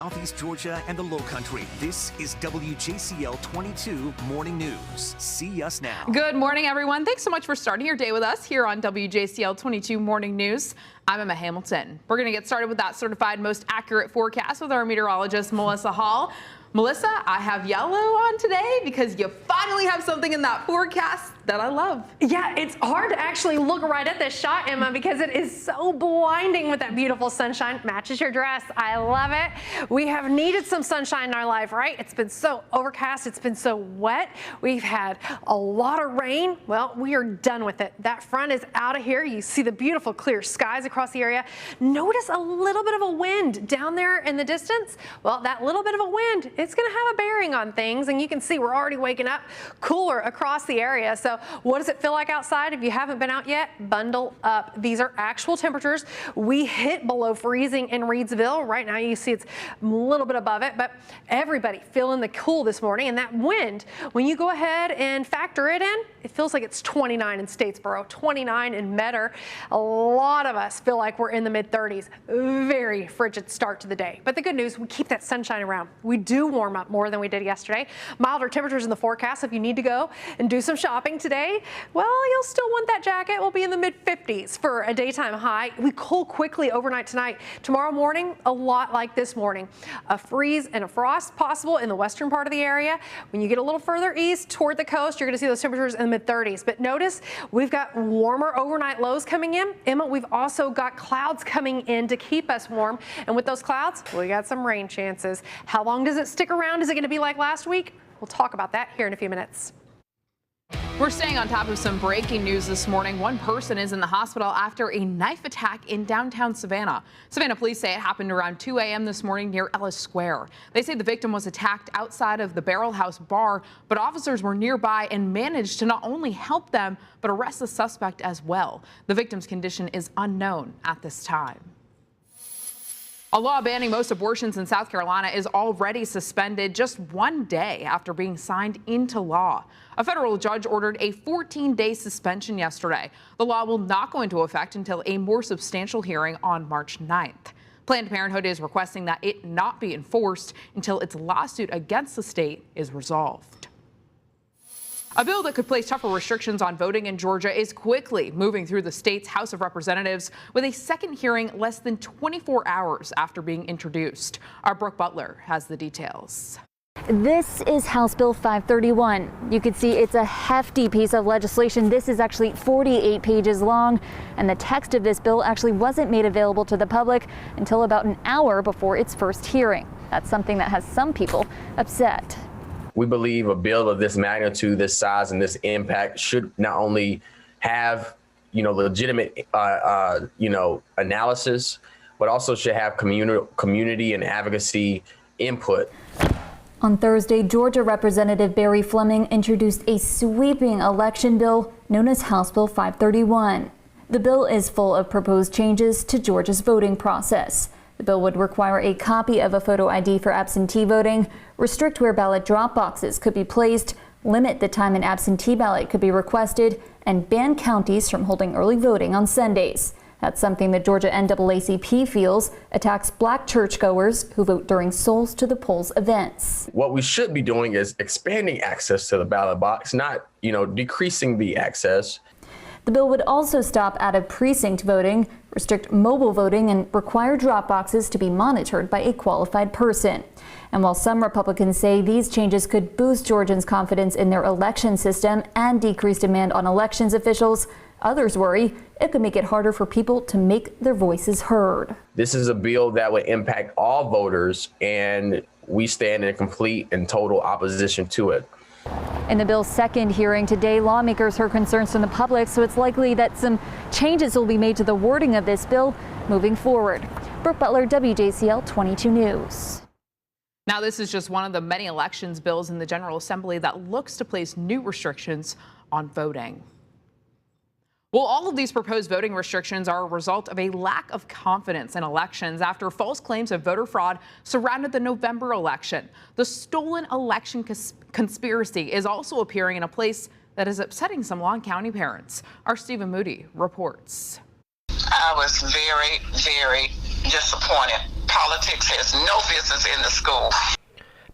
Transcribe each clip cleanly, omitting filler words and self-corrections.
Southeast Georgia and the Lowcountry. This is WJCL 22 Morning News. See us now. Good morning, everyone. Thanks so much for starting your day with us here on WJCL 22 Morning News. I'm Emma Hamilton. We're going to get started with that certified most accurate forecast with our meteorologist, Melissa Hall. Melissa, I have yellow on today because you finally have something in that forecast that I love. Yeah, it's hard to actually look right at this shot, Emma, because it is so blinding with that beautiful sunshine. Matches your dress. I love it. We have needed some sunshine in our life, right? It's been so overcast. It's been so wet. We've had a lot of rain. Well, we are done with it. That front is out of here. You see the beautiful clear skies across the area. Notice a little bit of a wind down there in the distance. Well, that little bit of a wind, it's going to have a bearing on things, and you can see we're already waking up cooler across the area. So what does it feel like outside? If you haven't been out yet, bundle up. These are actual temperatures. We hit below freezing in Reidsville. Right now you see it's a little bit above it, but everybody feeling the cool this morning. And that wind, when you go ahead and factor it in, it feels like it's 29 in Statesboro, 29 in Metter. A lot of us feel like we're in the mid-30s. Very frigid start to the day. But the good news, we keep that sunshine around. We do warm up more than we did yesterday. Milder temperatures in the forecast. If you need to go and do some shopping today, well, you'll still want that jacket. We'll be in the mid-50s for a daytime high. We cool quickly overnight tonight. Tomorrow morning, a lot like this morning. A freeze and a frost possible in the western part of the area. When you get a little further east toward the coast, you're going to see those temperatures in the mid-30s. But notice we've got warmer overnight lows coming in. Emma, we've also got clouds coming in to keep us warm. And with those clouds, we got some rain chances. How long does it stick around? Is it going to be like last week? We'll talk about that here in a few minutes. We're staying on top of some breaking news this morning. One person is in the hospital after a knife attack in downtown Savannah. Savannah police say it happened around 2 a.m. this morning near Ellis Square. They say the victim was attacked outside of the Barrel House bar, but officers were nearby and managed to not only help them, but arrest the suspect as well. The victim's condition is unknown at this time. A law banning most abortions in South Carolina is already suspended just 1 day after being signed into law. A federal judge ordered a 14-day suspension yesterday. The law will not go into effect until a more substantial hearing on March 9th. Planned Parenthood is requesting that it not be enforced until its lawsuit against the state is resolved. A bill that could place tougher restrictions on voting in Georgia is quickly moving through the state's House of Representatives with a second hearing less than 24 hours after being introduced. Our Brooke Butler has the details. This is House Bill 531. You can see it's a hefty piece of legislation. This is actually 48 pages long, and the text of this bill actually wasn't made available to the public until about an hour before its first hearing. That's something that has some people upset. We believe a bill of this magnitude, this size, and this impact should not only have, legitimate, analysis, but also should have community and advocacy input. On Thursday, Georgia Representative Barry Fleming introduced a sweeping election bill known as House Bill 531. The bill is full of proposed changes to Georgia's voting process. The bill would require a copy of a photo ID for absentee voting, restrict where ballot drop boxes could be placed, limit the time an absentee ballot could be requested, and ban counties from holding early voting on Sundays. That's something the Georgia NAACP feels attacks black churchgoers who vote during Souls to the Polls events. What we should be doing is expanding access to the ballot box, not, decreasing the access. The bill would also stop out-of-precinct voting, restrict mobile voting, and require drop boxes to be monitored by a qualified person. And while some Republicans say these changes could boost Georgians' confidence in their election system and decrease demand on elections officials, others worry it could make it harder for people to make their voices heard. This is a bill that would impact all voters, and we stand in complete and total opposition to it. In the bill's second hearing today, lawmakers heard concerns from the public, so it's likely that some changes will be made to the wording of this bill moving forward. Brooke Butler, WJCL 22 News. Now, this is just one of the many elections bills in the General Assembly that looks to place new restrictions on voting. Well, all of these proposed voting restrictions are a result of a lack of confidence in elections after false claims of voter fraud surrounded the November election. The stolen election conspiracy is also appearing in a place that is upsetting some Long County parents. Our Stephen Moody reports. I was very, very disappointed Politics has no business in the school.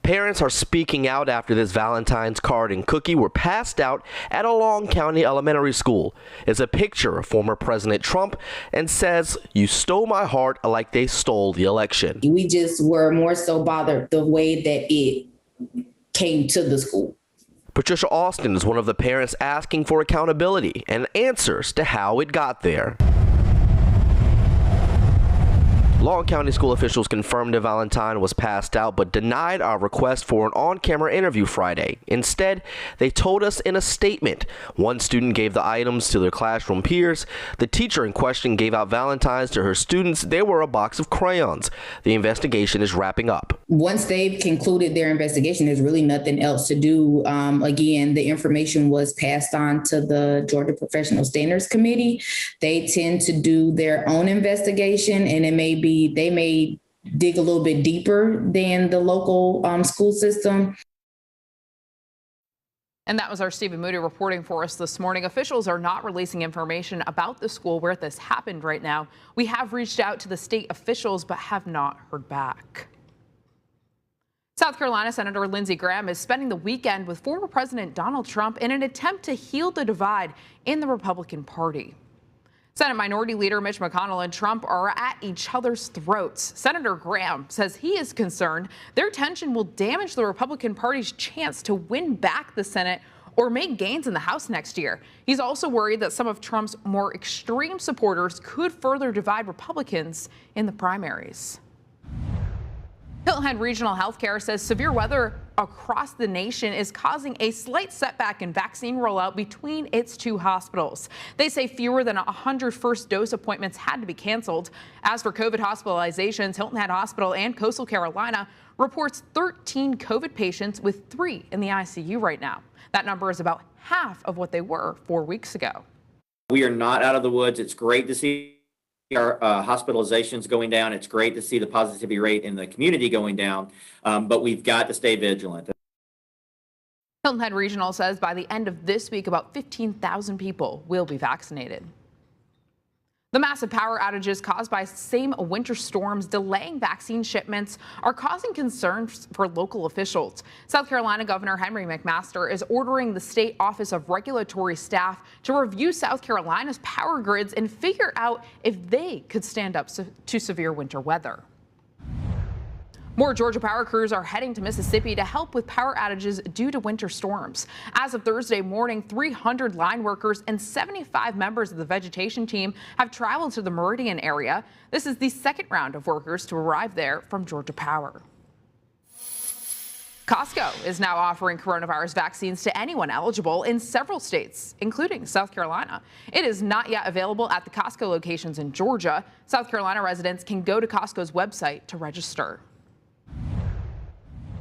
Parents are speaking out after this Valentine's card and cookie were passed out at a Long County elementary school. It's a picture of former President Trump and says, "You stole my heart like they stole the election." We just were more so bothered the way that it came to the school. Patricia Austin is one of the parents asking for accountability and answers to how it got there. Long County school officials confirmed a Valentine was passed out but denied our request for an on-camera interview Friday. Instead, they told us in a statement. One student gave the items to their classroom peers. The teacher in question gave out Valentines to her students. They were a box of crayons. The investigation is wrapping up. Once they've concluded their investigation, there's really nothing else to do. Again, the information was passed on to the Georgia Professional Standards Committee. They tend to do their own investigation, and they may dig a little bit deeper than the local school system. And that was our Stephen Moody reporting for us this morning. Officials are not releasing information about the school where this happened right now. We have reached out to the state officials but have not heard back. South Carolina Senator Lindsey Graham is spending the weekend with former President Donald Trump in an attempt to heal the divide in the Republican Party. Senate Minority Leader Mitch McConnell and Trump are at each other's throats. Senator Graham says he is concerned their tension will damage the Republican Party's chance to win back the Senate or make gains in the House next year. He's also worried that some of Trump's more extreme supporters could further divide Republicans in the primaries. Hilton Head Regional Healthcare says severe weather across the nation is causing a slight setback in vaccine rollout between its two hospitals. They say fewer than 100 first dose appointments had to be canceled. As for COVID hospitalizations, Hilton Head Hospital and Coastal Carolina reports 13 COVID patients with 3 in the ICU right now. That number is about half of what they were 4 weeks ago. We are not out of the woods. It's great to see our hospitalizations going down. It's great to see the positivity rate in the community going down, but we've got to stay vigilant. Hilton Head Regional says by the end of this week, about 15,000 people will be vaccinated. The massive power outages caused by same winter storms delaying vaccine shipments are causing concerns for local officials. South Carolina Governor Henry McMaster is ordering the State Office of Regulatory Staff to review South Carolina's power grids and figure out if they could stand up to severe winter weather. More Georgia Power crews are heading to Mississippi to help with power outages due to winter storms. As of Thursday morning, 300 line workers and 75 members of the vegetation team have traveled to the Meridian area. This is the second round of workers to arrive there from Georgia Power. Costco is now offering coronavirus vaccines to anyone eligible in several states, including South Carolina. It is not yet available at the Costco locations in Georgia. South Carolina residents can go to Costco's website to register.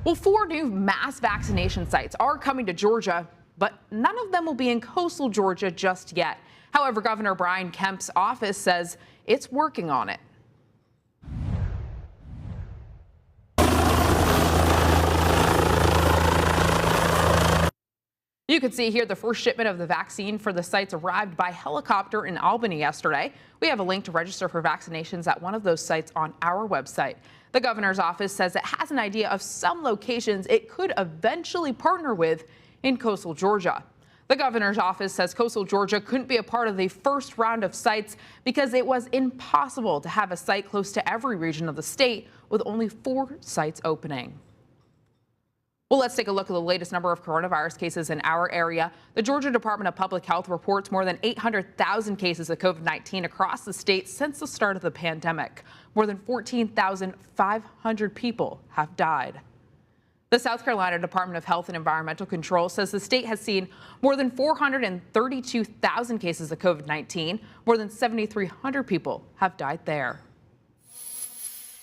Well, 4 new mass vaccination sites are coming to Georgia, but none of them will be in coastal Georgia just yet. However, Governor Brian Kemp's office says it's working on it. You can see here the first shipment of the vaccine for the sites arrived by helicopter in Albany yesterday. We have a link to register for vaccinations at one of those sites on our website. The governor's office says it has an idea of some locations it could eventually partner with in coastal Georgia. The governor's office says coastal Georgia couldn't be a part of the first round of sites because it was impossible to have a site close to every region of the state with only 4 sites opening. Well, let's take a look at the latest number of coronavirus cases in our area. The Georgia Department of Public Health reports more than 800,000 cases of COVID-19 across the state since the start of the pandemic. More than 14,500 people have died. The South Carolina Department of Health and Environmental Control says the state has seen more than 432,000 cases of COVID-19. More than 7,300 people have died there.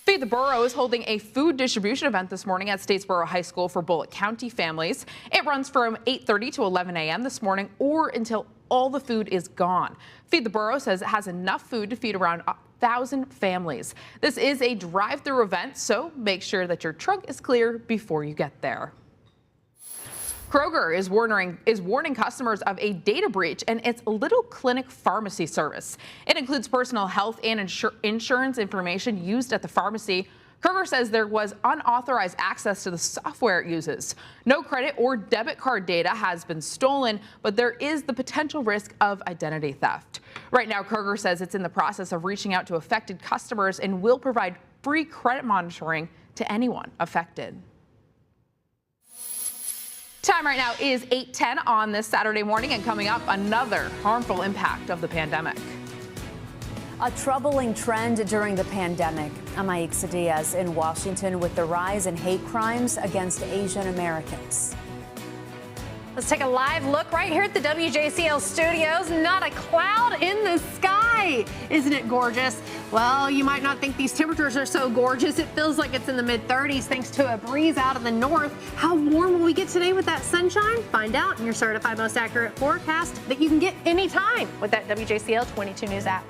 Feed the Borough is holding a food distribution event this morning at Statesboro High School for Bullitt County families. It runs from 8:30 to 11 a.m. this morning or until all the food is gone. Feed the Borough says it has enough food to feed around 1,000 families. This is a drive-through event, so make sure that your trunk is clear before you get there. Kroger is warning customers of a data breach in its Little Clinic pharmacy service. It includes personal health and insurance information used at the pharmacy. Kroger says there was unauthorized access to the software it uses. No credit or debit card data has been stolen, but there is the potential risk of identity theft. Right now, Kroger says it's in the process of reaching out to affected customers and will provide free credit monitoring to anyone affected. Time right now is 8:10 on this Saturday morning, and coming up, another harmful impact of the pandemic. A troubling trend during the pandemic. I'm Aixa Diaz in Washington with the rise in hate crimes against Asian Americans. Let's take a live look right here at the WJCL studios. Not a cloud in the sky. Isn't it gorgeous? Well, you might not think these temperatures are so gorgeous. It feels like it's in the mid-30s thanks to a breeze out of the north. How warm will we get today with that sunshine? Find out in your certified most accurate forecast that you can get anytime with that WJCL 22 News app.